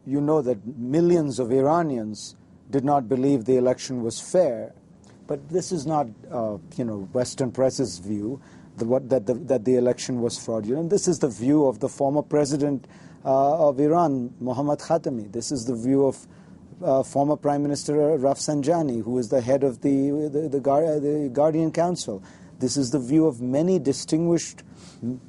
you know that millions of Iranians did not believe the election was fair. But this is not, Western press's view that the election was fraudulent. This is the view of the former president of Iran, Mohammad Khatami. This is the view of former Prime Minister Rafsanjani, who is the head of the Guardian Council. This is the view of many distinguished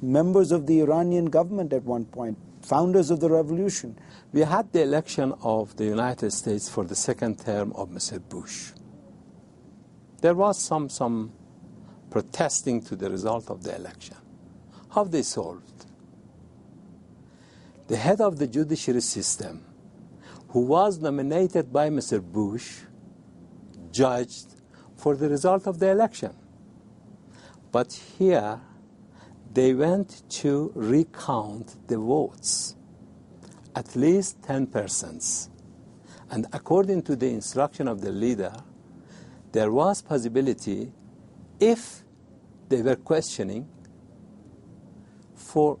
members of the Iranian government at one point, founders of the revolution. We had the election of the United States for the second term of Mr. Bush. There was some protesting to the result of the election. How they solved? The head of the judiciary system, who was nominated by Mr. Bush, judged for the result of the election. But here, they went to recount the votes, at least 10%. And according to the instruction of the leader, there was possibility, if they were questioning, for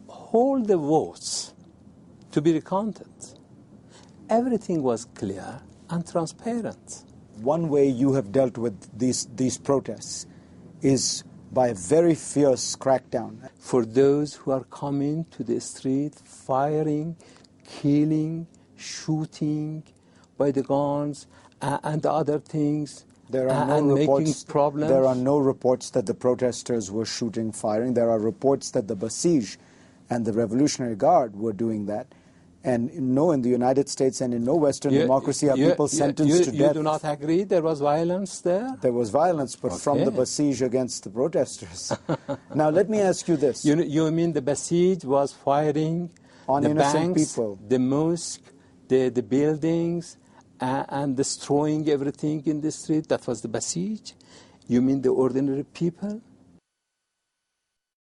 all the votes to be recounted. Everything was clear and transparent. One way you have dealt with these protests is by a very fierce crackdown. For those who are coming to the street, firing, killing, shooting by the guns and other things, there are no reports that the protesters were shooting, firing. There are reports that the Basij and the Revolutionary Guard were doing that. And no, in the United States and in no Western democracy are people sentenced to death. You do not agree there was violence there? There was violence, but from the Basij against the protesters. Now, let me ask you this. You mean the Basij was firing on the innocent banks, people, the mosque, the buildings, and destroying everything in the street? That was the Basij? You mean the ordinary people?